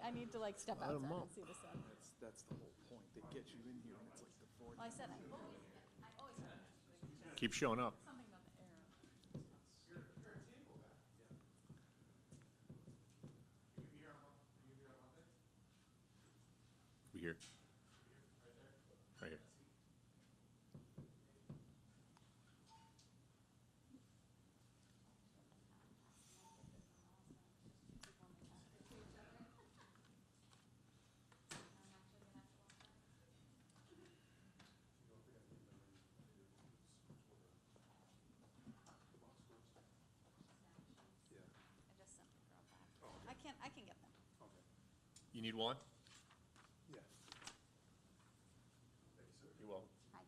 I need to like step outside know. and see the sun. That's the whole point. They get you in here, and it's like the fourth. Well, I said I always have Keep showing up. something about the arrow. We here. Right here. I just sent the girl back. I can get them. You need one? Yeah. You will. Hi.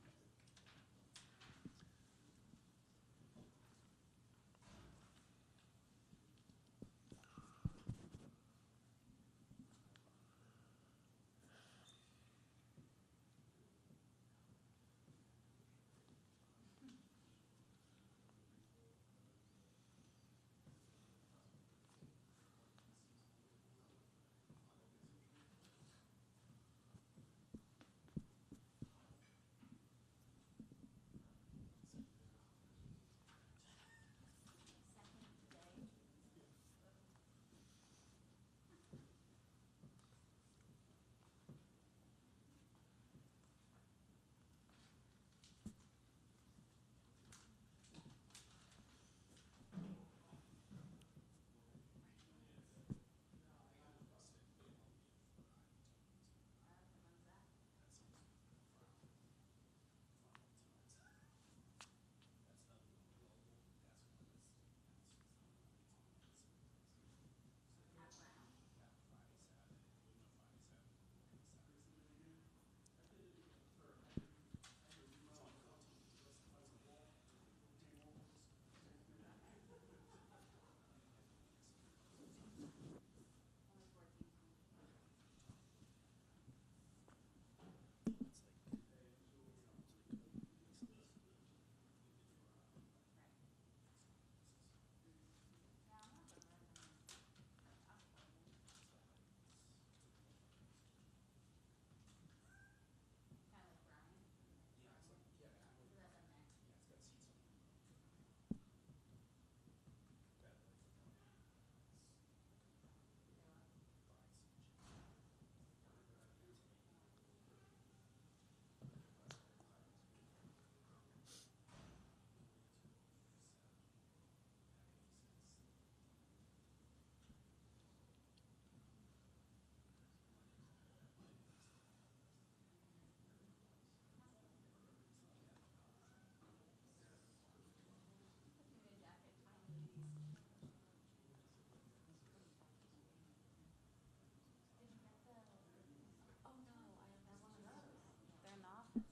They're in the office.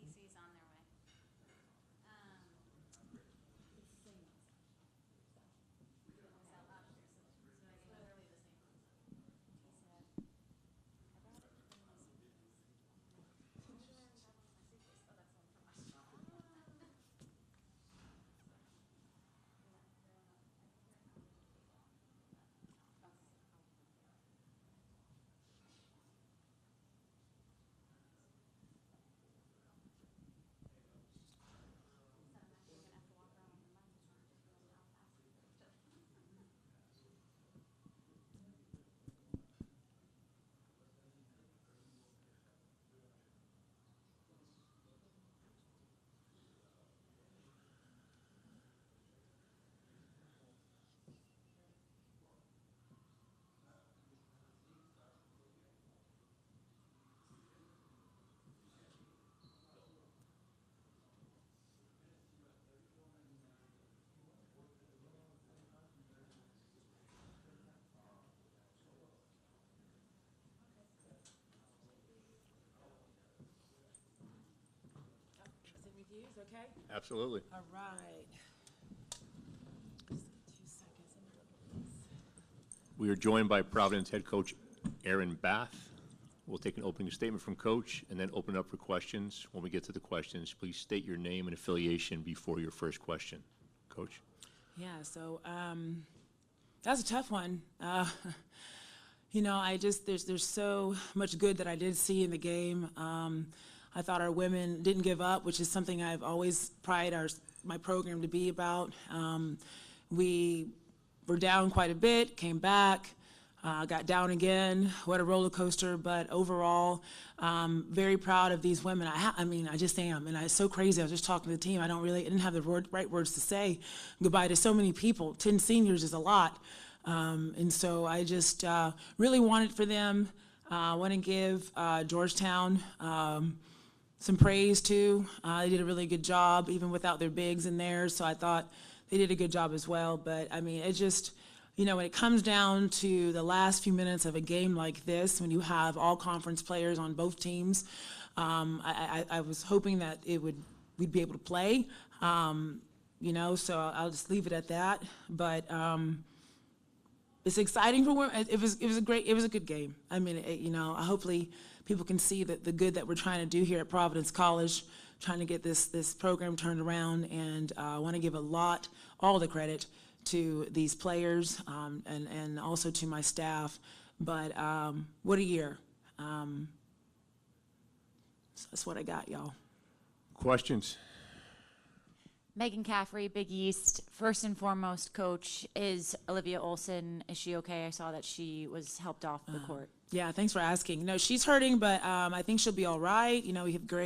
EC's on their way. It's the same ones. It's literally the same ones. He said, I brought it to my suitcase. Why did I have one in my suitcase? Oh, that's the one from last year. Sit with you, is okay? Absolutely. All right. Just 2 seconds, let me look at this. We are joined by Providence head coach Aaron Bath. We'll take an opening statement from coach and then open up for questions. When we get to the questions, please state your name and affiliation before your first question. Coach? Yeah, so That's a tough one. There's so much good that I did see in the game. I thought our women didn't give up, which is something I've always prided my program to be about. We were down quite a bit, came back, got down again. What a roller coaster! But overall, very proud of these women. I just am, and it's so crazy. I was just talking to the team. I didn't have the right words to say goodbye to so many people. 10 seniors is a lot. And so I just really wanted for them. I want to give Georgetown some praise too. They did a really good job, even without their bigs in there. So I thought they did a good job as well. But I mean, it just, when it comes down to the last few minutes of a game like this, when you have all conference players on both teams, I was hoping that we'd be able to play. So I'll just leave it at that. But it's exciting for women. It was a good game. I mean, hopefully people can see the good that we're trying to do here at Providence College, trying to get this program turned around, and I want to give all the credit to these players and also to my staff. But what a year. So that's what I got, y'all. Questions? Megan Caffrey, Big East. First and foremost, Coach, is Olivia Olson, is she okay? I saw that she was helped off the court. Yeah, thanks for asking. No, she's hurting, but I think she'll be all right.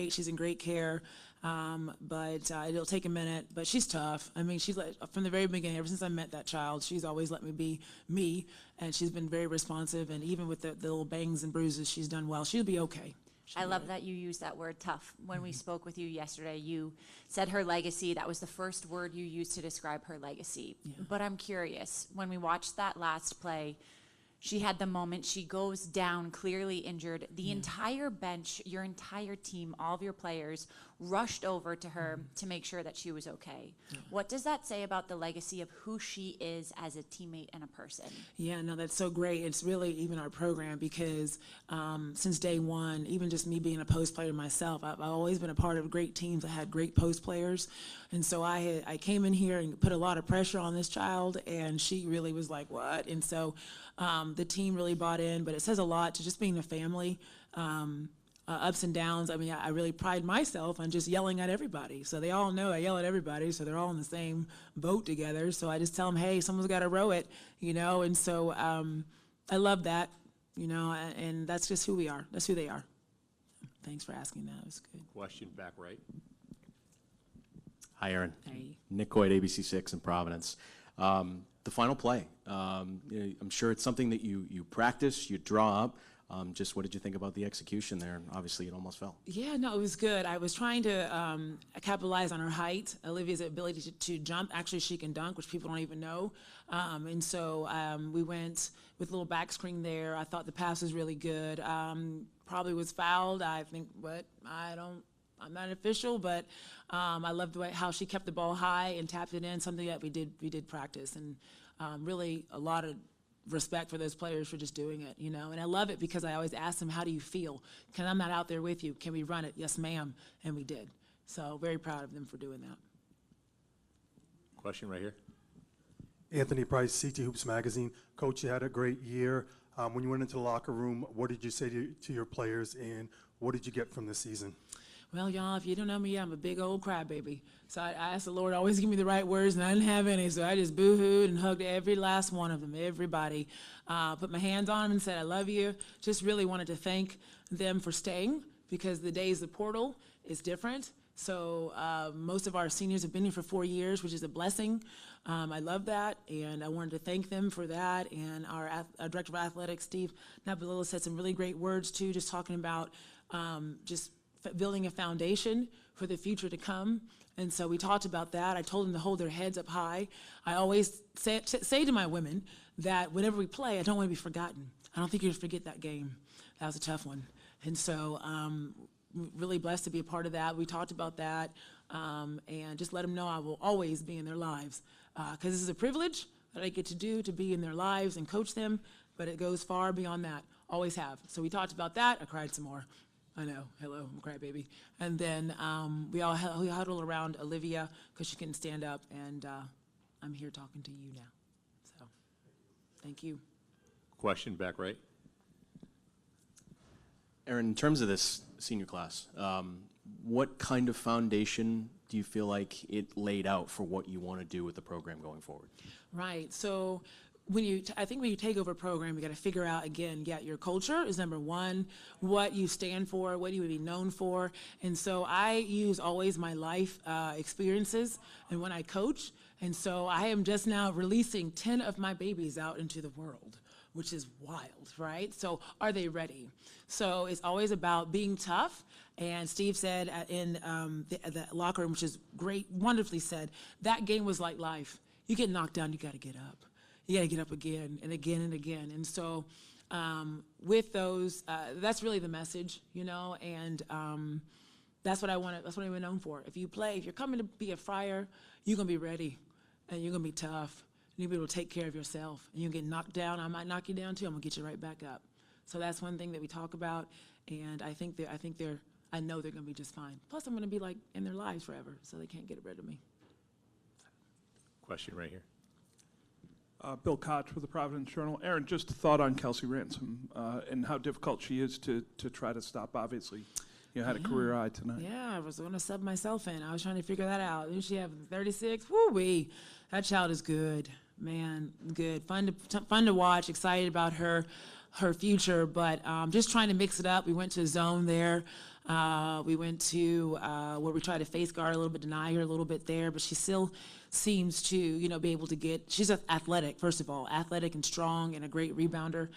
She's in great care, but it'll take a minute. But she's tough. I mean, she's from the very beginning, ever since I met that child, she's always let me be me, and she's been very responsive. And even with the little bangs and bruises, she's done well. She'll be okay. I love that you used that word tough. When we spoke with you yesterday, you said her legacy. That was the first word you used to describe her legacy. Yeah. But I'm curious, when we watched that last play, she had the moment, she goes down, clearly injured. The entire bench, your entire team, all of your players rushed over to her to make sure that she was okay. Yeah. What does that say about the legacy of who she is as a teammate and a person? Yeah, no, that's so great. It's really even our program because since day one, even just me being a post player myself, I've always been a part of great teams that had great post players. And so I came in here and put a lot of pressure on this child, and she really was like, what? And so the team really bought in, but it says a lot to just being a family. Ups and downs. I mean, I really pride myself on just yelling at everybody. So they all know I yell at everybody, so they're all in the same boat together. So I just tell them, hey, someone's got to row it, and so I love that, and that's just who we are. That's who they are. Thanks for asking that. It was good. Question back right. Hi, Erin. Hey. Nick Coit, ABC6 in Providence. The final play, I'm sure it's something that you practice, you draw up. Just what did you think about the execution there? Obviously, it almost fell. Yeah, no, it was good. I was trying to capitalize on her height, Olivia's ability to jump. Actually, she can dunk, which people don't even know. And so we went with a little back screen there. I thought the pass was really good. Probably was fouled. I think, I'm not official, but I loved the way how she kept the ball high and tapped it in. Something that we did practice, and really a lot of respect for those players for just doing it, And I love it because I always ask them, how do you feel? I'm not out there with you. Can we run it? Yes, ma'am. And we did. So very proud of them for doing that. Question right here. Anthony Price, CT Hoops Magazine. Coach, you had a great year. When you went into the locker room, what did you say to your players, and what did you get from this season? Well, y'all, if you don't know me, I'm a big old crybaby. So I asked the Lord, always give me the right words, and I didn't have any. So I just boo-hooed and hugged every last one of them, everybody. Put my hands on them and said, I love you. Just really wanted to thank them for staying, because the days the portal is different. So most of our seniors have been here for 4 years, which is a blessing. I love that, and I wanted to thank them for that. And our Director of Athletics, Steve Nabalilla, said some really great words, too, just talking about just building a foundation for the future to come. And so we talked about that. I told them to hold their heads up high. I always say to my women that whenever we play, I don't want to be forgotten. I don't think you're going to forget that game. That was a tough one. And so really blessed to be a part of that. We talked about that, and just let them know I will always be in their lives, because this is a privilege that I get to do, to be in their lives and coach them, but it goes far beyond that. Always have. So we talked about that. I cried some more. I know, hello, I'm a crybaby. And then we huddled around Olivia because she couldn't stand up, and I'm here talking to you now. So, Thank you. Question back right. Aaron, in terms of this senior class, what kind of foundation do you feel like it laid out for what you want to do with the program going forward? Right. So I think when you take over a program, you got to figure out again, your culture is number one, what you stand for, what you would be known for. And so I use always my life experiences and when I coach. And so I am just now releasing 10 of my babies out into the world, which is wild, right? So are they ready? So it's always about being tough. And Steve said in the locker room, which is great, wonderfully said, that game was like life. You get knocked down, you got to get up. You got to get up again and again and again. And so with those, that's really the message, and that's what I want. That's what I'm known for. If you're coming to be a Friar, you're going to be ready and you're going to be tough. And you'll be able to take care of yourself. And you get knocked down, I might knock you down too. I'm going to get you right back up. So that's one thing that we talk about. And I know they're going to be just fine. Plus, I'm going to be like in their lives forever, so they can't get rid of me. Question right here. Bill Koch with the Providence Journal. Aaron, just a thought on Kelsey Ransom and how difficult she is to try to stop. Obviously, you had a career high tonight. Yeah, I was going to sub myself in. I was trying to figure that out. Didn't she have 36? Woo-wee. That child is good, man, good. Fun to watch, excited about her future, but just trying to mix it up. We went to a zone there. We went to where we tried to face guard a little bit, deny her a little bit there, but she still seems to, be able to she's athletic, first of all, athletic and strong and a great rebounder.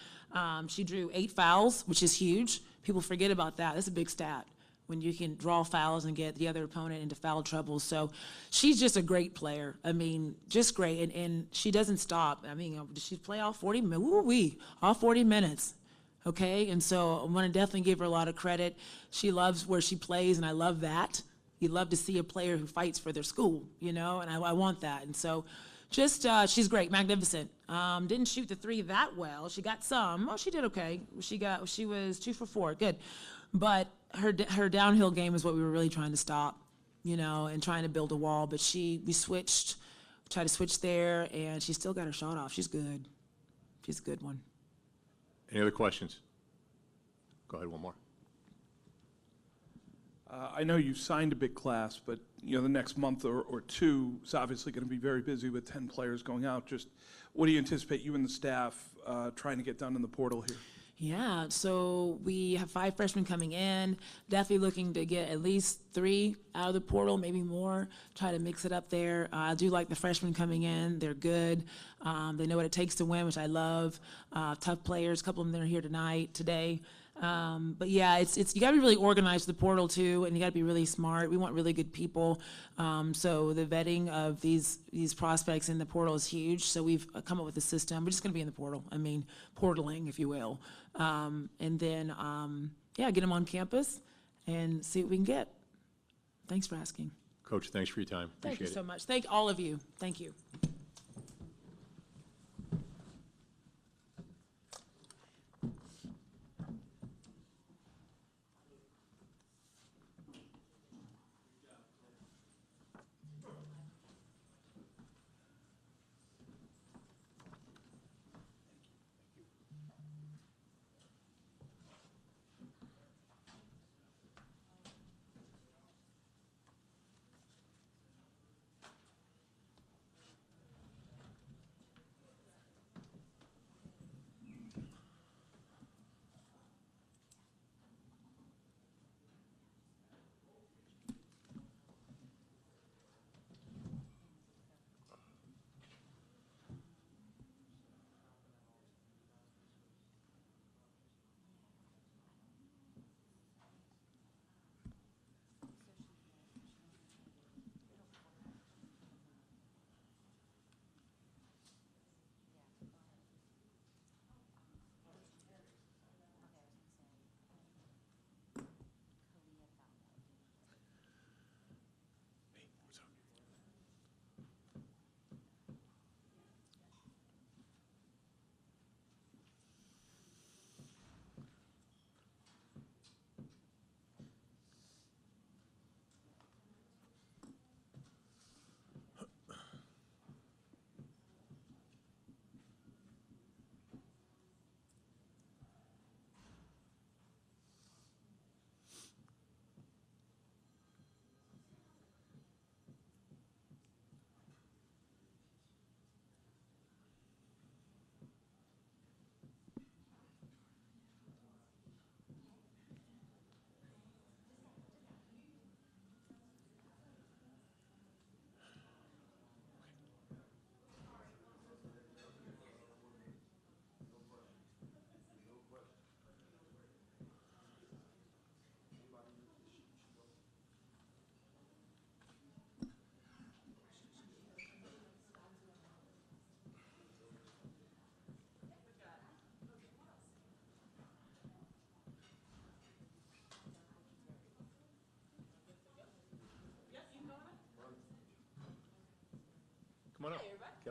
She drew 8 fouls, which is huge. People forget about that. That's a big stat when you can draw fouls and get the other opponent into foul trouble. So she's just a great player. I mean, just great. And she doesn't stop. I mean, did she play all 40 minutes? Woo-wee, all 40 minutes. Okay, and so I want to definitely give her a lot of credit. She loves where she plays, and I love that. You love to see a player who fights for their school, and I want that. And so just, she's great, magnificent. Didn't shoot the 3 that well. She got some. Oh, she did okay. She was 2 for 4, good. But her downhill game is what we were really trying to stop, and trying to build a wall. But we tried to switch there, and she still got her shot off. She's good. She's a good one. Any other questions? Go ahead, one more. I know you signed a big class, but the next month or two is obviously going to be very busy with 10 players going out. Just what do you anticipate you and the staff trying to get done in the portal here? Yeah, so we have 5 freshmen coming in, definitely looking to get at least 3 out of the portal, maybe more, try to mix it up there. I do like the freshmen coming in. They're good. They know what it takes to win, which I love. Tough players, a couple of them that are here today. But yeah, it's you gotta be really organized with the portal too, and you gotta be really smart. We want really good people. So the vetting of these prospects in the portal is huge. So we've come up with a system. We're just gonna be in the portal. I mean, portaling, if you will. And then, get them on campus and see what we can get. Thanks for asking. Coach, thanks for your time. Thank you Appreciate so it. much. Thank all of you. Thank you.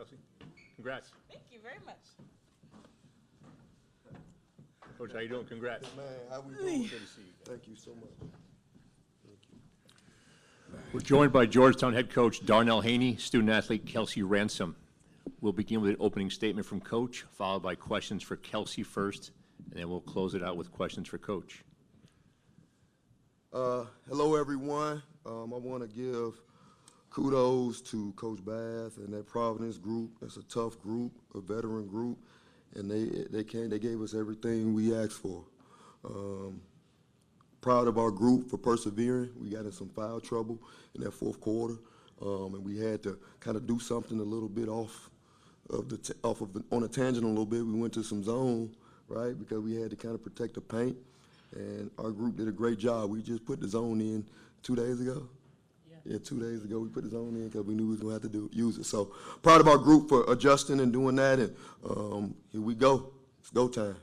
Kelsey. Congrats. Thank you very much. Coach, how you doing? Congrats. Man, how we doing? Good to see you. Thank you so much. We're joined by Georgetown head coach Darnell Haney, student athlete Kelsey Ransom. We'll begin with an opening statement from Coach, followed by questions for Kelsey first, and then we'll close it out with questions for Coach. Hello, everyone. I want to give kudos to Coach Bath and that Providence group. It's a tough group, a veteran group, and they gave us everything we asked for. Proud of our group for persevering. We got in some foul trouble in that fourth quarter, and we had to kind of do something a little bit on a tangent a little bit. We went to some zone, right, because we had to kind of protect the paint, and our group did a great job. We just put the zone in 2 days ago. Yeah, 2 days ago we put the zone in because we knew we was gonna have to use it. So proud of our group for adjusting and doing that, and here we go. It's go time.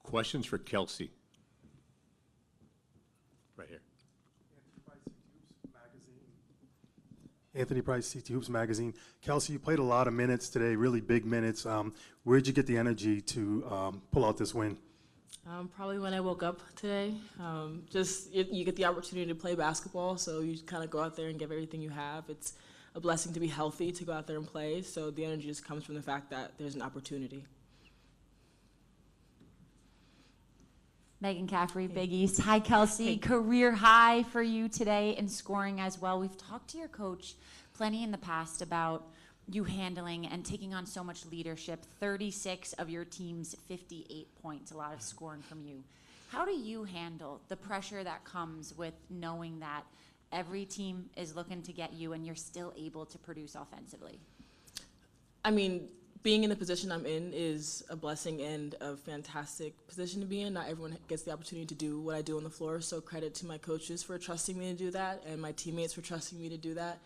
Questions for Kelsey. Right here. Anthony Price, CT Hoops Magazine. Kelsey, you played a lot of minutes today, really big minutes. Where'd you get the energy to pull out this win? Probably when I woke up today. You get the opportunity to play basketball, so you kind of go out there and give everything you have. It's a blessing to be healthy, to go out there and play, so the energy just comes from the fact that there's an opportunity. Megan Caffrey, Big East. Hi, Kelsey. Career high for you today in scoring as well. We've talked to your coach plenty in the past about you handling and taking on so much leadership. 36 of your team's 58 points, a lot of scoring from you. How do you handle the pressure that comes with knowing that every team is looking to get you and you're still able to produce offensively? I mean, being in the position I'm in is a blessing and a fantastic position to be in. Not everyone gets the opportunity to do what I do on the floor, so credit to my coaches for trusting me to do that and my teammates for trusting me to do that.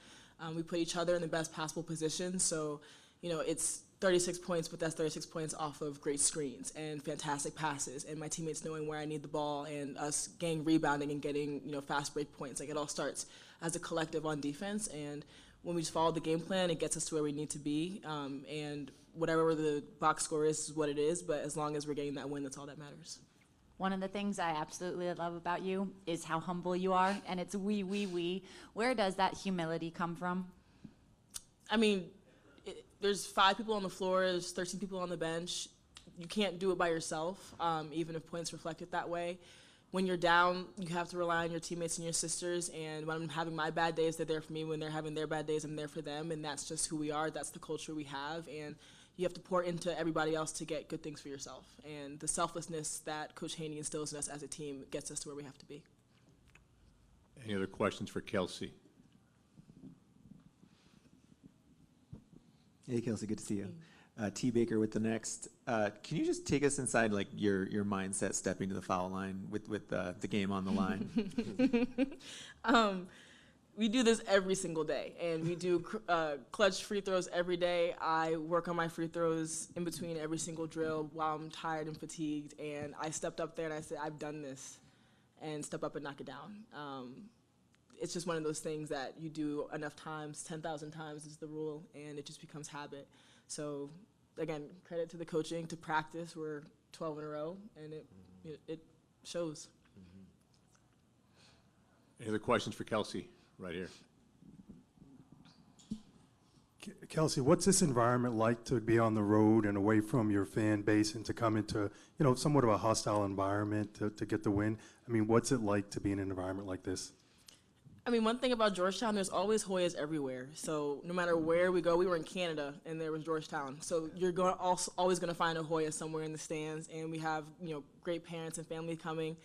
We put each other in the best possible position, so it's 36 points, but that's 36 points off of great screens and fantastic passes and my teammates knowing where I need the ball and us getting rebounding and getting fast break points. Like, it all starts as a collective on defense, and when we just follow the game plan, it gets us to where we need to be, and whatever the box score is what it is, but as long as we're getting that win, that's all that matters. One of the things I absolutely love about you is how humble you are, and it's we. Where does that humility come from? I mean, there's 5 people on the floor, there's 13 people on the bench. You can't do it by yourself, even if points reflect it that way. When you're down, you have to rely on your teammates and your sisters, and when I'm having my bad days, they're there for me. When they're having their bad days, I'm there for them, and that's just who we are. That's the culture we have, and you have to pour into everybody else to get good things for yourself. And the selflessness that Coach Haney instills in us as a team gets us to where we have to be. Any other questions for Kelsey? Hey, Kelsey, good to see you. T. Baker with the Next. Can you just take us inside, like, your mindset stepping to the foul line with the game on the line? We do this every single day, and we do clutch free throws every day. I work on my free throws in between every single drill while I'm tired and fatigued, and I stepped up there and I said, I've done this, and step up and knock it down. It's just one of those things that you do enough times, 10,000 times is the rule, and it just becomes habit. So, again, credit to the coaching, to practice. We're 12 in a row, and it shows. Any other questions for Kelsey? Right here. Kelsey, what's this environment like to be on the road and away from your fan base and to come into, somewhat of a hostile environment to get the win? I mean, what's it like to be in an environment like this? I mean, one thing about Georgetown, there's always Hoyas everywhere. So no matter where we go, we were in Canada and there was Georgetown. So you're always going to find a Hoya somewhere in the stands, and we have great parents and family coming.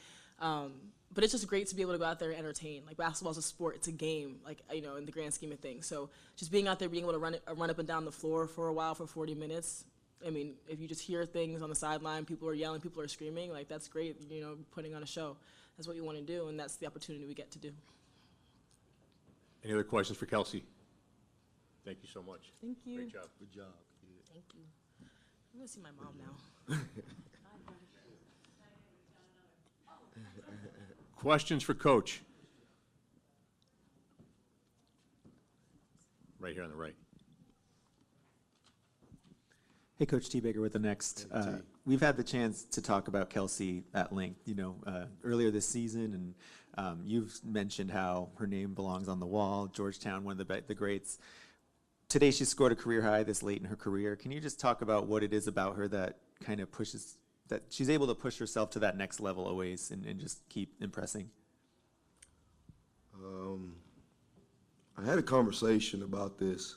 But it's just great to be able to go out there and entertain. Like, basketball's a sport, it's a game, like, in the grand scheme of things. So just being out there, being able to run up and down the floor for a while for 40 minutes. I mean, if you just hear things on the sideline, people are yelling, people are screaming, like, that's great, putting on a show. That's what you want to do, and that's the opportunity we get to do. Any other questions for Kelsey? Thank you so much. Thank you. Great job. Good job. Thank you. I'm going to see my mom now. Questions for Coach? Right here on the right. Hey, Coach T. Baker with the next. We've had the chance to talk about Kelsey at length, earlier this season, and you've mentioned how her name belongs on the wall. Georgetown, one of the greats. Today she scored a career high this late in her career. Can you just talk about what it is about her that kind of pushes, that she's able to push herself to that next level always and just keep impressing? I had a conversation about this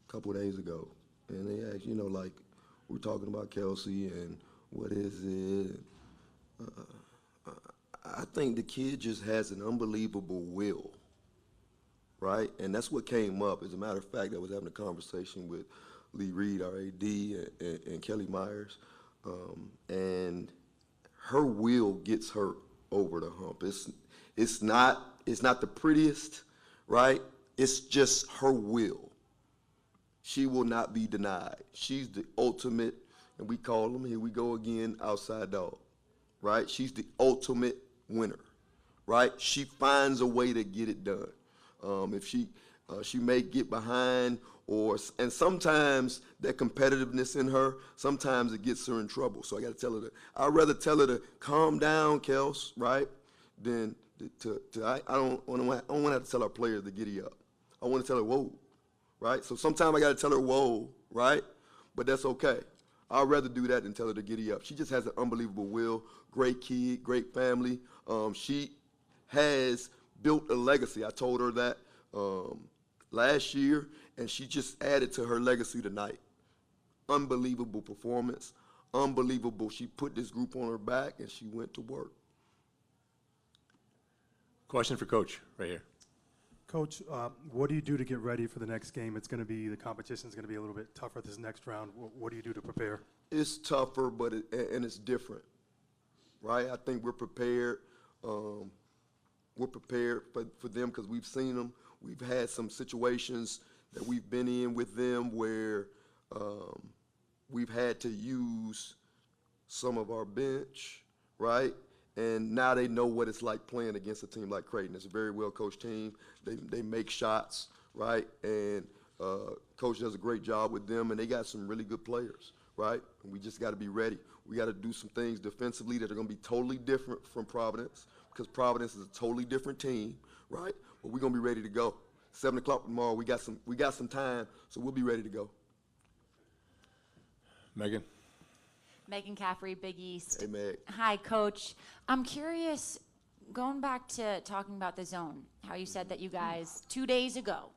a couple of days ago, and they asked, we're talking about Kelsey and what is it? I think the kid just has an unbelievable will, right? And that's what came up. As a matter of fact, I was having a conversation with Lee Reed, our AD, and Kelly Myers, and her will gets her over the hump. It's not the prettiest, right? It's just her will. She will not be denied. She's the ultimate, and we call them, here we go again, outside dog, right? She's the ultimate winner, right? She finds a way to get it done. If she may get behind, and sometimes that competitiveness in her, sometimes it gets her in trouble. So I got to tell her I'd rather tell her to calm down, Kels, right? Than I don't want to have to tell our players to giddy up. I want to tell her, whoa, right? So sometimes I got to tell her, whoa, right? But that's okay. I'd rather do that than tell her to giddy up. She just has an unbelievable will, great kid, great family. She has built a legacy. I told her that last year, and she just added to her legacy tonight. Unbelievable performance, unbelievable. She put this group on her back, and she went to work. Question for Coach, right here. Coach, what do you do to get ready for the next game? The competition's going to be a little bit tougher this next round. What do you do to prepare? It's tougher, but it's different, right? I think we're prepared. We're prepared for them because we've seen them. We've had some situations that we've been in with them where we've had to use some of our bench, right? And now they know what it's like playing against a team like Creighton. It's a very well-coached team. They make shots, right? And Coach does a great job with them, and they got some really good players, right? And we just got to be ready. We got to do some things defensively that are going to be totally different from Providence because Providence is a totally different team, right? But we're going to be ready to go. 7 o'clock tomorrow, we got some time, so we'll be ready to go. Megan. Megan Caffrey, Big East. Hey, Meg. Hi, Coach. I'm curious, going back to talking about the zone, how you said that you guys 2 days ago,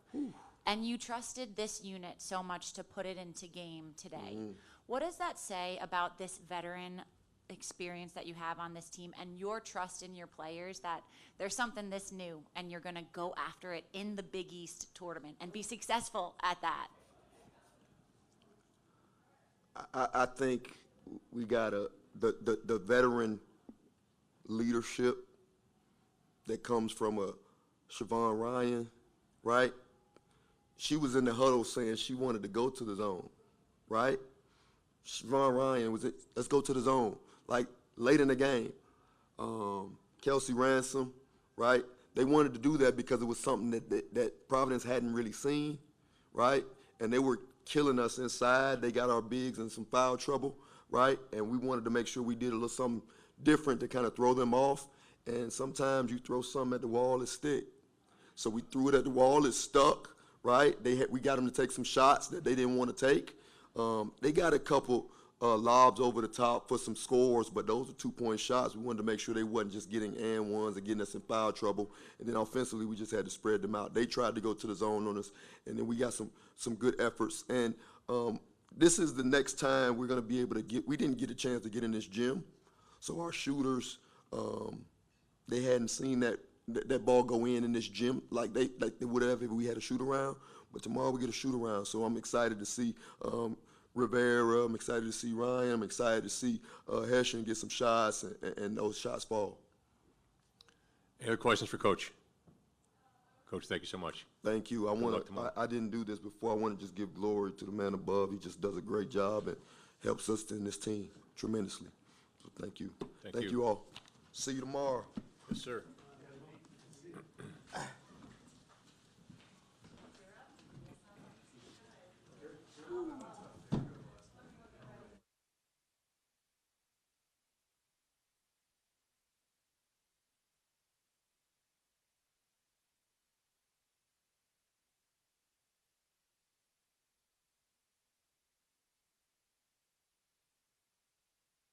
and you trusted this unit so much to put it into game today. What does that say about this veteran experience that you have on this team and your trust in your players that there's something this new and you're going to go after it in the Big East tournament and be successful at that? I think we got the veteran leadership that comes from a Siobhan Ryan, right? She was in the huddle saying she wanted to go to the zone, right? Siobhan Ryan was, let's go to the zone, like late in the game. Kelsey Ransom, right? They wanted to do that because it was something that Providence hadn't really seen, right? And they were killing us inside. They got our bigs in some foul trouble, right? And we wanted to make sure we did a little something different to kind of throw them off. And sometimes you throw something at the wall, it stick. So we threw it at the wall, it stuck, right? We got them to take some shots that they didn't want to take. They got a couple lobs over the top for some scores, but those are 2-point shots. We wanted to make sure they wasn't just getting and ones and getting us in foul trouble. And then offensively, we just had to spread them out. They tried to go to the zone on us, and then we got some good efforts. And this is the next time we're going to be able to we didn't get a chance to get in this gym, so our shooters, they hadn't seen that ball go in this gym like they would have if we had a shoot around. But tomorrow we get a shoot around, so I'm excited to see Rivera. I'm excited to see Ryan. I'm excited to see Hessian get some shots and those shots fall. Any other questions for Coach? Coach, thank you so much. Thank you. luck tomorrow. I didn't do this before. I want to just give glory to the man above. He just does a great job and helps us in this team tremendously. So thank you. Thank Thank you. you all. See you tomorrow. Yes, sir.